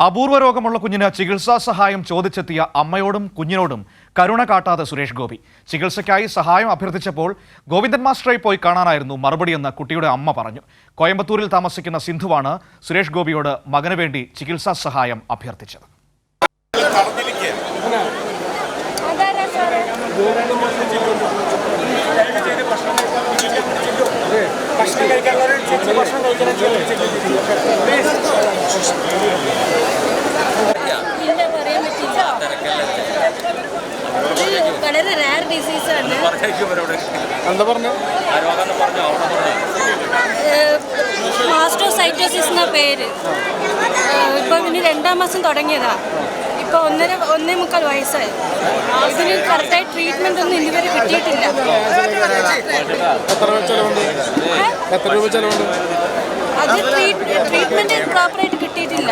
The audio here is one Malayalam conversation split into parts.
അപൂർവ രോഗമുള്ള കുഞ്ഞിന് ചികിത്സാ സഹായം ചോദിച്ചെത്തിയ അമ്മയോടും കുഞ്ഞിനോടും കരുണ കാട്ടാതെ സുരേഷ് ഗോപി. ചികിത്സയ്ക്കായി സഹായം അഭ്യർത്ഥിച്ചപ്പോൾ ഗോവിന്ദൻ മാസ്റ്ററെ പോയി കാണാനായിരുന്നു മറുപടിയെന്ന് കുട്ടിയുടെ അമ്മ പറഞ്ഞു. കോയമ്പത്തൂരിൽ താമസിക്കുന്ന സിന്ധുവാണ് സുരേഷ് ഗോപിയോട് മകന് വേണ്ടി ചികിത്സാ സഹായം അഭ്യർത്ഥിച്ചത്. വളരെ റയർ ഡിസീസാണ്. മാസ്റ്റോസൈറ്റോസിസ് എന്ന പേര്. ഇപ്പോൾ ഇതിന് 2-ാം മാസം തുടങ്ങിയതാ. ഇപ്പോൾ 1.25 വയസ്സായി. ഇതിന് കറക്റ്റായി ട്രീറ്റ്മെന്റ് ഒന്നും ഇതുവരെ കിട്ടിയിട്ടില്ല. അത് ട്രീറ്റ്മെന്റ് പ്രോപ്പറായിട്ട് കിട്ടിയിട്ടില്ല.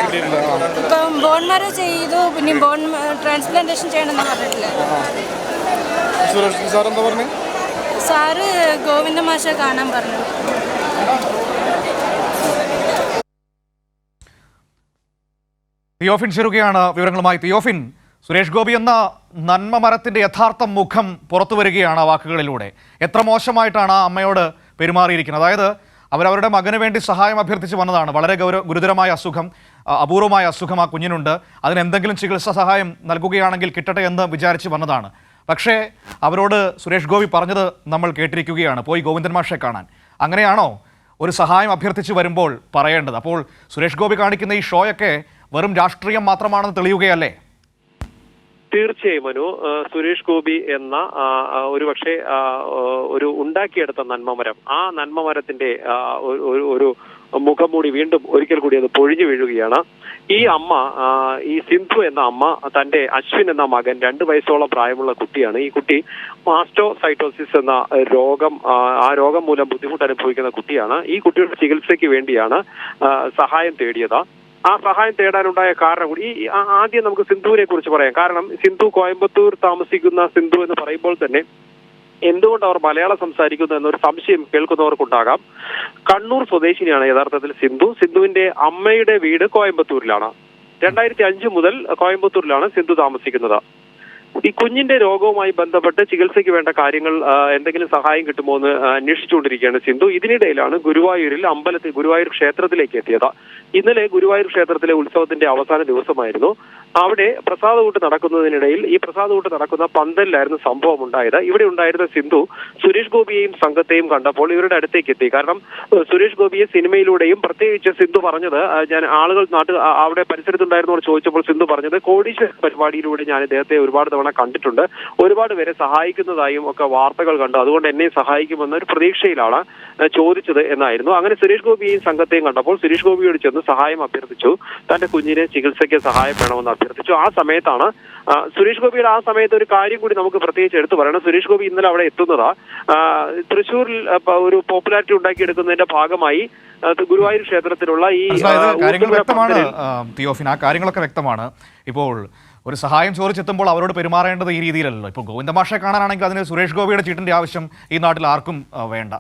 ഇപ്പം ബോൺ മാരോ ചെയ്തു, പിന്നെ ബോൺ ട്രാൻസ്പ്ലാന്റേഷൻ ചെയ്യണമെന്ന് പറഞ്ഞിട്ടില്ല. സാറ് ഗോവിന്ദ മാഷെ കാണാൻ പറഞ്ഞു. തിയോഫിൻ ചേരുകയാണ് വിവരങ്ങളുമായി. തിയോഫിൻ, സുരേഷ് ഗോപി എന്ന നന്മ മരത്തിന്റെ യഥാർത്ഥ മുഖം പുറത്തു വരികയാണ് വാക്കുകളിലൂടെ. എത്ര മോശമായിട്ടാണ് ആ അമ്മയോട് പെരുമാറിയിരിക്കുന്നത്? അതായത് അവരവരുടെ മകന് വേണ്ടി സഹായം അഭ്യർത്ഥിച്ച് വന്നതാണ്. വളരെ ഗുരുതരമായ അസുഖം, അപൂർവമായ അസുഖം ആ കുഞ്ഞിനുണ്ട്. അതിനെന്തെങ്കിലും ചികിത്സാ സഹായം നൽകുകയാണെങ്കിൽ കിട്ടട്ടെ എന്ന് വിചാരിച്ച് വന്നതാണ്. പക്ഷേ അവരോട് സുരേഷ് ഗോപി പറഞ്ഞത് നമ്മൾ കേട്ടിരിക്കുകയാണ്, പോയി ഗോവിന്ദൻ മാഷെ കാണാൻ. അങ്ങനെയാണോ ഒരു സഹായം അഭ്യർത്ഥിച്ച് വരുമ്പോൾ പറയേണ്ടത്? അപ്പോൾ സുരേഷ് ഗോപി കാണിക്കുന്ന ഈ ഷോയൊക്കെ വെറും രാഷ്ട്രീയം മാത്രമാണെന്ന് തെളിയുകയല്ലേ? തീർച്ചയായും മനു, സുരേഷ് ഗോപി എന്ന ഒരുപക്ഷെ ഒരു ഉണ്ടാക്കിയെടുത്ത നന്മമരം, ആ നന്മമരത്തിന്റെ ഒരു മുഖംമൂടി വീണ്ടും ഒരിക്കൽ കൂടി അത് പൊഴിഞ്ഞു വീഴുകയാണ്. ഈ അമ്മ, ഈ സിന്ധു എന്ന അമ്മ തന്റെ അശ്വിൻ എന്ന മകൻ, 2 വയസ്സോളം പ്രായമുള്ള കുട്ടിയാണ്. ഈ കുട്ടി മാസ്റ്റോസൈറ്റോസിസ് എന്ന രോഗം, ആ രോഗം മൂലം ബുദ്ധിമുട്ട് അനുഭവിക്കുന്ന കുട്ടിയാണ്. ഈ കുട്ടിയുടെ ചികിത്സയ്ക്ക് വേണ്ടിയാണ് സഹായം തേടിയത്. ആ സഹായം തേടാനുണ്ടായ കാരണം കൂടി ആദ്യം നമുക്ക് സിന്ധുവിനെ കുറിച്ച് പറയാം. കാരണം സിന്ധു കോയമ്പത്തൂർ താമസിക്കുന്ന സിന്ധു എന്ന് പറയുമ്പോൾ തന്നെ എന്തുകൊണ്ട് അവർ മലയാളം സംസാരിക്കുന്നു എന്നൊരു സംശയം കേൾക്കുന്നവർക്കുണ്ടാകാം. കണ്ണൂർ സ്വദേശിനിയാണ് യഥാർത്ഥത്തിൽ സിന്ധു. സിന്ധുവിന്റെ അമ്മയുടെ വീട് കോയമ്പത്തൂരിലാണ്. 2005 മുതൽ കോയമ്പത്തൂരിലാണ് സിന്ധു താമസിക്കുന്നത്. ഈ കുഞ്ഞിന്റെ രോഗവുമായി ബന്ധപ്പെട്ട് ചികിത്സയ്ക്ക് വേണ്ട കാര്യങ്ങൾ, എന്തെങ്കിലും സഹായം കിട്ടുമോ എന്ന് അന്വേഷിച്ചുകൊണ്ടിരിക്കുകയാണ് സിന്ധു. ഇതിനിടയിലാണ് ഗുരുവായൂർ ക്ഷേത്രത്തിലേക്ക് എത്തിയത്. ഇന്നലെ ഗുരുവായൂർ ക്ഷേത്രത്തിലെ ഉത്സവത്തിന്റെ അവസാന ദിവസമായിരുന്നു. അവിടെ പ്രസാദകൂട്ട് നടക്കുന്നതിനിടയിൽ, ഈ പ്രസാദകൂട്ട് നടക്കുന്ന പന്തലിലായിരുന്നു സംഭവം ഉണ്ടായത്. ഇവിടെ ഉണ്ടായിരുന്ന സിന്ധു സുരേഷ് ഗോപിയെയും സംഘത്തെയും കണ്ടപ്പോൾ ഇവരുടെ അടുത്തേക്ക് എത്തി. കാരണം സുരേഷ് ഗോപിയെ സിനിമയിലൂടെയും, പ്രത്യേകിച്ച് സിന്ധു പറഞ്ഞത്, ഞാൻ ആളുകൾ അവിടെ പരിസരത്തുണ്ടായിരുന്നവർ ചോദിച്ചപ്പോൾ സിന്ധു പറഞ്ഞത്, കോടീശ്വര പരിപാടിയിലൂടെ ഞാൻ ഇദ്ദേഹത്തെ ഒരുപാട് തവണ കണ്ടിട്ടുണ്ട്, ഒരുപാട് പേരെ സഹായിക്കുന്നതായും ഒക്കെ വാർത്തകൾ കണ്ടു, അതുകൊണ്ട് എന്നെ സഹായിക്കുമെന്ന ഒരു പ്രതീക്ഷയിലാണ് ചോദിച്ചത് എന്നായിരുന്നു. അങ്ങനെ സുരേഷ് ഗോപിയെയും സംഘത്തെയും കണ്ടപ്പോൾ സുരേഷ് ഗോപിയോട് ചെന്ന് സഹായം അഭ്യർത്ഥിച്ചു. തന്റെ കുഞ്ഞിനെ ചികിത്സയ്ക്ക് സഹായം വേണമെന്ന് അഭ്യർത്ഥിച്ചു. ആ സമയത്താണ് സുരേഷ് ഗോപിയുടെ, ആ സമയത്ത് ഒരു കാര്യം കൂടി നമുക്ക് പ്രത്യേകിച്ച് എടുത്തു പറയണം. സുരേഷ് ഗോപി ഇന്നലെ അവിടെ എത്തുന്നതാ തൃശ്ശൂരിൽ ഒരു പോപ്പുലാരിറ്റി ഉണ്ടാക്കിയെടുക്കുന്നതിന്റെ ഭാഗമായി ഗുരുവായൂർ ക്ഷേത്രത്തിലുള്ള ഈ കാര്യങ്ങൾ വ്യക്തമാണ് തിയോഫിൻ, ആ കാര്യങ്ങളൊക്കെ വ്യക്തമാണ്. ഇപ്പോൾ ഒരു സഹായം ചോദിച്ചെത്തുമ്പോൾ അവരോട് പെരുമാറേണ്ടത് ഈ രീതിയിലല്ലോ. ഇപ്പോൾ ഗോവിന്ദ മാഷെ കാണാനാണെങ്കിൽ അതിന് സുരേഷ് ഗോപിയുടെ ചീട്ടിൻ്റെ ആവശ്യം ഈ നാട്ടിൽ ആർക്കും വേണ്ട.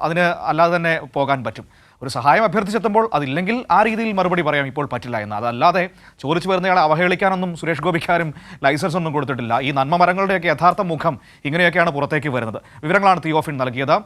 അതിന് അല്ലാതെ തന്നെ പോകാൻ പറ്റും. ഒരു സഹായം അഭ്യർത്ഥിച്ചെത്തുമ്പോൾ അതില്ലെങ്കിൽ ആ രീതിയിൽ മറുപടി പറയാം, ഇപ്പോൾ പറ്റില്ല എന്ന്. അതല്ലാതെ ചോദിച്ചു വരുന്നയാളെ അവഹേളിക്കാനൊന്നും സുരേഷ് ഗോപിക്കാരും ലൈസൻസ് ഒന്നും കൊടുത്തിട്ടില്ല. ഈ നന്മ മരങ്ങളുടെയൊക്കെ യഥാർത്ഥ മുഖം ഇങ്ങനെയൊക്കെയാണ് പുറത്തേക്ക് വരുന്നത്. വിവരങ്ങളാണ് തിയോഫിൻ നൽകിയത്.